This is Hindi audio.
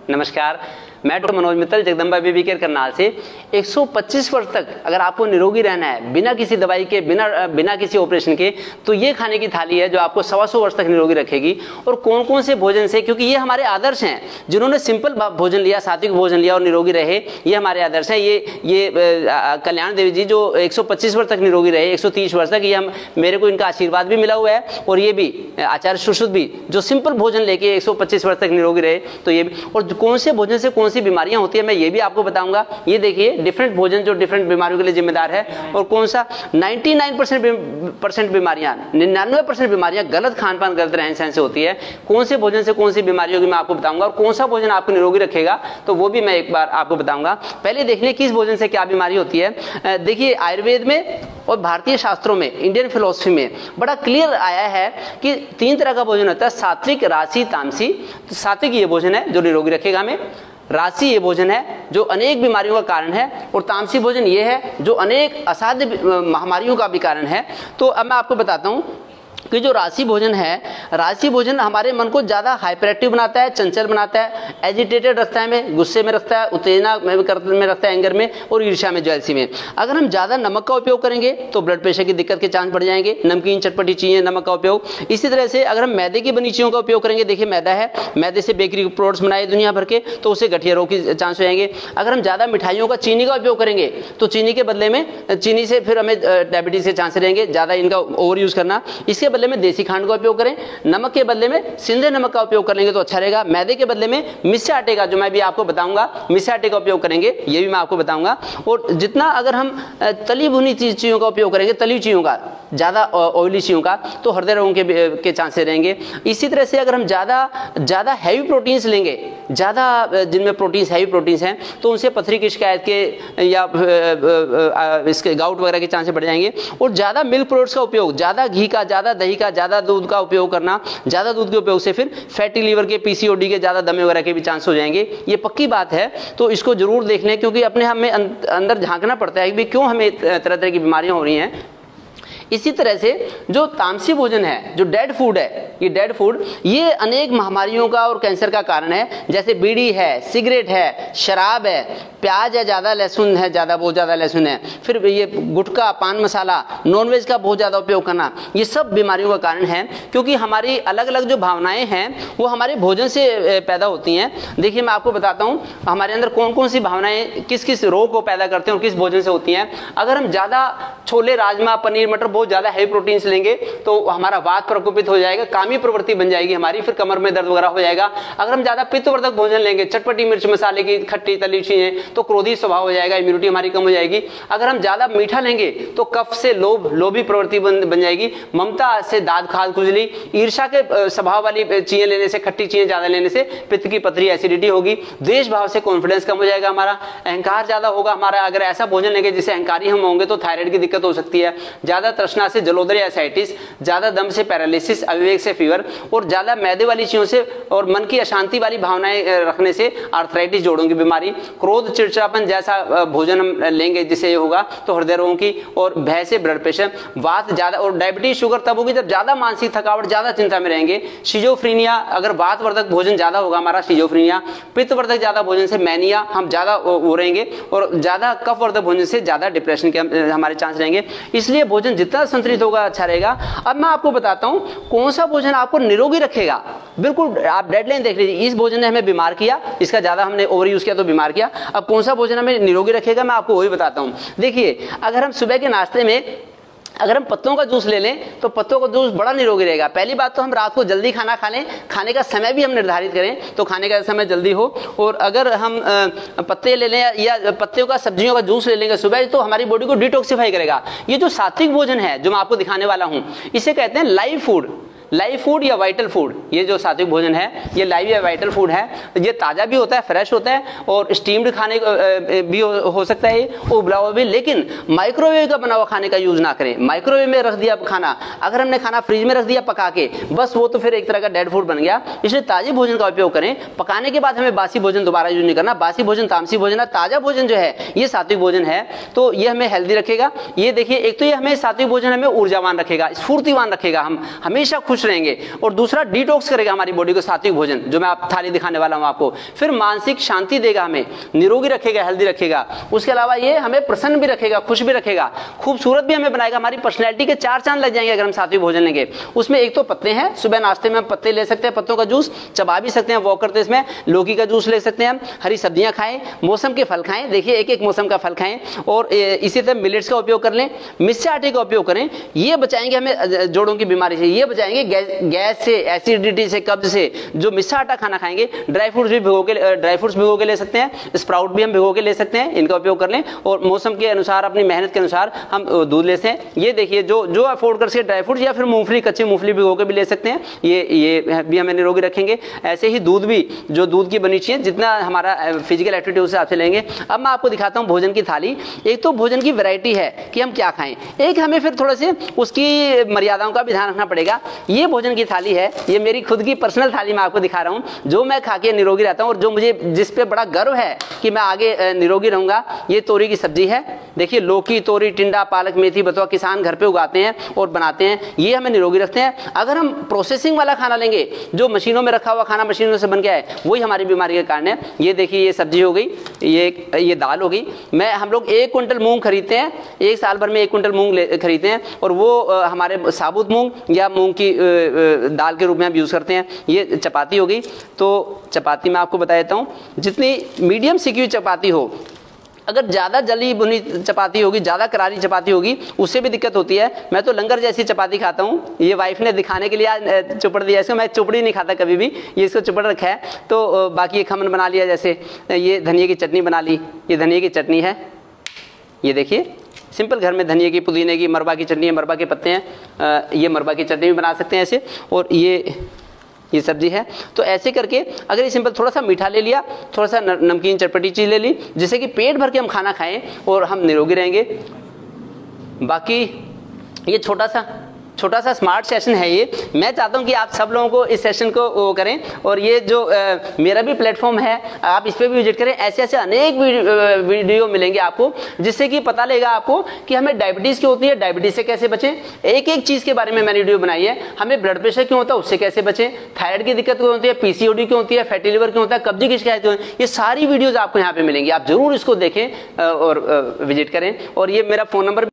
नमस्कार, मैं doctor Manoj Mittal, Jagdamba baby care Karnal से। 125 वर्ष तक अगर आपको निरोगी रहना है बिना किसी दवाई के, बिना किसी ऑपरेशन के, तो ये खाने की थाली है जो आपको 125 वर्ष तक निरोगी रखेगी। और कौन कौन से भोजन से, क्योंकि ये हमारे आदर्श हैं, जिन्होंने सिंपल भोजन लिया, सात्विक भोजन लिया और निरोगी रहे, ये हमारे आदर्श हैं। ये कल्याण देवी जी जो 125 वर्ष तक निरोगी रहे, 130 वर्ष तक, ये मेरे को इनका आशीर्वाद भी मिला हुआ है। और ये भी आचार्य सुश्रुत भी जो सिंपल भोजन लेके 125 वर्ष तक निरोगी रहे, तो ये भी। और कौन से भोजन से कौन सी बीमारियां होती है मैं ये भी आपको बताऊंगा। ये देखिए डिफरेंट भोजन जो डिफरेंट बीमारियों के लिए जिम्मेदार है, और कौन सा 99% बीमारियां, 99% बीमारियां गलत खान पान, गलत रहन सहन से होती है। कौन से भोजन से कौन सी बीमारी होगी मैं आपको बताऊंगा, और कौन सा भोजन आपको निरोगी रखेगा तो वो भी मैं एक बार आपको बताऊंगा। पहले देख लें किस भोजन से क्या बीमारी होती है। देखिए आयुर्वेद में और भारतीय शास्त्रों में, इंडियन फिलोसफी में बड़ा क्लियर आया है कि 3 तरह का भोजन होता है, सात्विक, राजसी, तामसी। तो सात्विक ये भोजन है जो निरोगी रखेगा हमें, राजसी ये भोजन है जो अनेक बीमारियों का कारण है, और तामसी भोजन ये है जो अनेक असाध्य महामारियों का भी कारण है। तो अब मैं आपको बताता हूं कि जो राजसी भोजन है, राजसी भोजन हमारे मन को ज्यादा हाइपर एक्टिव बनाता है, चंचल बनाता है, एजिटेटेड रखता है, हमें गुस्से में रखता है, उत्तेजना में रखता है, एंगर में और ईर्ष्या में, जेलसी में। अगर हम ज्यादा नमक का उपयोग करेंगे तो ब्लड प्रेशर की दिक्कत के चांस बढ़ जाएंगे, नमकीन चटपटी चीजें, नमक का उपयोग। इसी तरह से अगर हम मैदे की बनी चीजों का उपयोग करेंगे, देखिए मैदा है, मैदे से बेकरी प्रोडक्ट्स बनाए दुनिया भर के, तो उससे गठिया रोग के चांस हो जाएंगे। अगर हम ज्यादा मिठाइयों का, चीनी का उपयोग करेंगे तो चीनी के बदले में, चीनी से फिर हमें डायबिटीज के चांस रहेंगे, ज्यादा इनका ओवर यूज करना। इसके बदले में देसी खांड का उपयोग करें, नमक के बदले में सिंधे नमक का उपयोग कर लेंगे तो अच्छा रहेगा। मैदे के बदले में मिस्से आटे का, जो मैं भी आपको बताऊंगा, मिस्से आटे का उपयोग करेंगे, ये भी मैं आपको बताऊंगा। और जितना अगर हम तली भुनी चीजों का उपयोग करेंगे, तली चीजों का, ज्यादा ऑयली चीजों का, तो हृदय रोगों के चांसेस रहेंगे। इसी तरह से अगर हम ज्यादा हैवी प्रोटीन्स लेंगे, ज्यादा जिनमें प्रोटीन्स, हैवी प्रोटीन्स हैं, तो उनसे पथरी की शिकायत के या इसके गाउट वगैरह के चांसेस बढ़ जाएंगे। और ज्यादा मिल्क प्रोडक्ट्स का उपयोग, ज्यादा घी का, ज्यादा दही का, ज्यादा दूध का उपयोग करना, ज्यादा दूध के उपयोग से फिर फैटी लीवर के, पीसीओडी के, ज्यादा दमे वगैरह के भी चांस हो जाएंगे। ये पक्की बात है, तो इसको जरूर देख लें, क्योंकि अपने हमें अंदर झांकना पड़ता है कि क्यों हमें तरह तरह की बीमारियां हो रही हैं। इसी तरह से जो तामसी भोजन है, जो डेड फूड है, ये डेड फूड ये अनेक महामारियों का और कैंसर का कारण है। जैसे बीड़ी है, सिगरेट है, शराब है, प्याज है, ज्यादा लहसुन है, बहुत ज्यादा लहसुन है, फिर ये गुटखा, पान मसाला, नॉनवेज का बहुत ज्यादा उपयोग करना, ये सब बीमारियों का कारण है। क्योंकि हमारी अलग अलग जो भावनाएं हैं वो हमारे भोजन से पैदा होती हैं। देखिए मैं आपको बताता हूँ हमारे अंदर कौन कौन सी भावनाएं किस किस रोग को पैदा करते हैं और किस भोजन से होती हैं। अगर हम ज्यादा छोले, राजमा, पनीर, मटर, बहुत ज्यादा हैवी प्रोटीन्स लेंगे तो हमारा वात प्रकोपित हो जाएगा, कामी प्रवृत्ति बन जाएगी हमारी, फिर कमर में दर्द वगैरह हो जाएगा। अगर हम ज्यादा पित्तवर्धक भोजन लेंगे, चटपटी मिर्च मसाले की, खट्टी तली चीजें, तो क्रोधी स्वभाव हो जाएगा, इम्यूनिटी हमारी कम हो जाएगी। अगर हम ज्यादा मीठा लेंगे तो कफ से लोभी प्रवृत्ति बन जाएगी, ममता से दाद खाद खुजली, ईर्ष्या के स्वभाव वाली चीजें लेने से, खट्टी चीजें ज्यादा लेने से पित्त की पथरी, एसिडिटी होगी। द्वेष भाव से कॉन्फिडेंस कम हो जाएगा हमारा, अहंकार ज्यादा होगा हमारा। अगर ऐसा भोजन लेंगे जिससे अहंकारी हम होंगे तो थायराइड की दिक्कत हो सकती है। ज्यादा तृष्णा से जलोदर एसाइटिस, ज्यादा दम से पैरालिसिस, अविवेक से फीवर, और ज्यादा मैदे वाली चीजों से और मन की अशांति वाली भावनाएं रखने से आर्थराइटिस, जोड़ों की बीमारी, क्रोध, चिड़चिड़ापन जैसा भोजन हम लेंगे जिससे होगा तो हृदय रोगों की, और भय से ब्लड प्रेशर, वात ज्यादा, और डायबिटीज, शुगर तब होगी जब ज्यादा मानसिक थकावट, ज्यादा चिंता में रहेंगे। शिजोफ्रीनिया, अगर वातवर्धक भोजन ज्यादा होगा हमारा, शिजोफ्रीनिया। पित्तवर्धक ज्यादा भोजन से मैनिया, हम ज्यादा हो रहेंगे, और ज्यादा कफवर्धक भोजन से ज्यादा डिप्रेशन के हमारे चांस रहेंगे। इसलिए भोजन जितना संतुलित होगा अच्छा रहेगा। अब मैं आपको बताता हूं कौन सा भोजन आपको निरोगी रखेगा। बिल्कुल आप डेडलाइन देख लीजिए, इस भोजन ने हमें बीमार किया, इसका ज्यादा हमने ओवर यूज किया तो बीमार किया, अब कौन सा भोजन हमें निरोगी रखेगा मैं आपको वही बताता हूं। देखिए अगर हम सुबह के नाश्ते में अगर हम पत्तों का जूस ले लें तो पत्तों का जूस बड़ा निरोगी रहेगा। पहली बात तो हम रात को जल्दी खाना खा लें, खाने का समय भी हम निर्धारित करें तो खाने का समय जल्दी हो। और अगर हम पत्ते ले लें या पत्तियों का, सब्जियों का जूस ले लेंगे सुबह तो हमारी बॉडी को डिटॉक्सिफाई करेगा। ये जो सात्विक भोजन है जो मैं आपको दिखाने वाला हूं, इसे कहते हैं लाइव फूड। लाइव फूड या वाइटल फूड, ये जो सात्विक भोजन है ये लाइव या वाइटल फूड है। ये ताजा भी होता है, फ्रेश होता है, और स्टीम्ड खाने भी हो सकता है, उबला हुआ भी, लेकिन माइक्रोवेव का बना हुआ खाने का यूज ना करें। माइक्रोवेव में रख दिया खाना, अगर हमने खाना फ्रिज में रख दिया पका के, बस वो तो फिर एक तरह का डेड फूड बन गया। इसलिए ताजे भोजन का उपयोग करें। पकाने के बाद हमें बासी भोजन दोबारा यूज नहीं करना। बासी भोजन तामसी भोजन है, ताजा भोजन जो है ये सात्विक भोजन है, तो ये हमें हेल्दी रखेगा। ये देखिए, एक तो ये हमें सात्विक भोजन हमें ऊर्जावान रखेगा, स्फूर्तिवान रखेगा, हम हमेशा खुश खुश रहेंगे। और दूसरा, डिटॉक्स करेगा हमारी बॉडी को सात्विक भोजन, जो मैं आप थाली दिखाने वाला हूं आपको। फिर मानसिक शांति देगा, हमें निरोगी रखेगा, हेल्दी रखेगा। उसके अलावा ये हमें प्रसन्न भी रखेगा, खुश भी रखेगा, खूबसूरत भी हमें बनाएगा। हमारी पर्सनैलिटी के 4 चांद लग जाएंगे अगर हम सात्विक भोजन लेंगे। उसमें एक तो पत्ते हैं, सुबह नाश्ते में हम पत्ते ले सकते हैं, पत्तों का जूस चबा भी सकते हैं, वॉक करते इसमें लौकी का जूस ले सकते हैं हम। हरी सब्जियां खाएं, मौसम के फल खाएं, देखिए एक एक मौसम का फल खाएं। और इसी तरह मिलेट्स का उपयोग कर लें, मिस्से आटे का उपयोग करें। ये बचाएंगे हमें जोड़ों की बीमारी से, ये बचाएंगे गैस से, एसिडिटी से, कब्ज से। जो मिस्सा आटा खाना खाएंगे, ड्राई फ्रूट्स भिगो के ले सकते हैं, स्प्राउट भी हम भिगो के ले सकते हैं, इनका उपयोग कर लें। और मौसम के अनुसार, अपनी मेहनत के अनुसार हम दूध लेते हैं। ये देखिए जो अफोर्ड कर सके, ड्राई फ्रूट्स या फिर मूंगफली, कच्ची मूंगफली भिगो के भी ले सकते हैं, ये भी हमें निरोगी रखेंगे। ऐसे ही दूध भी, जो दूध की बनी चीजें, जितना हमारा फिजिकल एक्टिविटी उस हिसाब से लेंगे। अब मैं आपको दिखाता हूं भोजन की थाली। एक तो भोजन की वैरायटी है कि हम क्या खाएं, एक हमें फिर थोड़े से उसकी मर्यादाओं का भी ध्यान रखना पड़ेगा। ये भोजन की थाली है, ये मेरी खुद की पर्सनल थाली मैं आपको दिखा रहा हूं, जो मैं खा के निरोगी रहता हूं और जो मुझे, जिस पे बड़ा गर्व है कि मैं आगे निरोगी रहूंगा। ये तोरी की सब्जी है, देखिए लौकी, तोरी, टिंडा, पालक, मेथी, बथुआ किसान घर पे उगाते हैं और बनाते हैं, ये हमें निरोगी रखते हैं। अगर हम प्रोसेसिंग वाला खाना लेंगे, जो मशीनों में रखा हुआ खाना मशीनों से बन गया है, वही हमारी बीमारी के कारण है। ये देखिए, ये सब्जी हो गई, ये दाल हो गई। हम लोग 1 क्विंटल मूंग खरीदते हैं, एक साल भर में 1 क्विंटल मूंग खरीदते हैं, और वो हमारे साबुत मूंग या मूंग की दाल के रूप में हम यूज करते हैं। ये चपाती हो गई। तो चपाती मैं आपको बता देता हूं, जितनी मीडियम सिकी हुई चपाती हो, अगर ज्यादा जली भुनी चपाती होगी, ज्यादा करारी चपाती होगी, उससे भी दिक्कत होती है। मैं तो लंगर जैसी चपाती खाता हूँ। ये वाइफ ने दिखाने के लिए चुपड़ दिया इसको, मैं चुपड़ी नहीं खाता कभी भी, ये इसको चुपड़ रखा है। तो बाकी ये खमन बना लिया, जैसे ये धनिया की चटनी बना ली, ये धनिया की चटनी है। ये देखिए सिंपल, घर में धनिया की, पुदीने की, मरबा की चटनी है, मरबा के पत्ते हैं, ये मरबा की चटनी भी बना सकते हैं ऐसे। और ये सब्जी है। तो ऐसे करके अगर ये सिंपल थोड़ा सा मीठा ले लिया, थोड़ा सा नमकीन चटपटी चीज ले ली, जिससे कि पेट भर के हम खाना खाएं और हम निरोगी रहेंगे। बाकी ये छोटा सा स्मार्ट सेशन है ये। मैं चाहता हूं कि आप सब लोगों को इस सेशन को करें, और ये जो मेरा भी प्लेटफॉर्म है, आप इस पे भी विजिट करें। ऐसे अनेक वीडियो मिलेंगे आपको, जिससे कि पता लगेगा आपको कि हमें डायबिटीज क्यों होती है, डायबिटीज से कैसे बचें। एक एक चीज के बारे में मैंने वीडियो बनाई है। हमें ब्लड प्रेशर क्यों होता है, उससे कैसे बचें, थायराइड की दिक्कत क्यों होती है, पीसीओडी क्यों होती है, फैटी लिवर क्यों होता है, कब्जी की शिकायत क्यों, ये सारी वीडियोज आपको यहाँ पे मिलेंगी। आप जरूर इसको देखें और विजिट करें। और ये मेरा फोन नंबर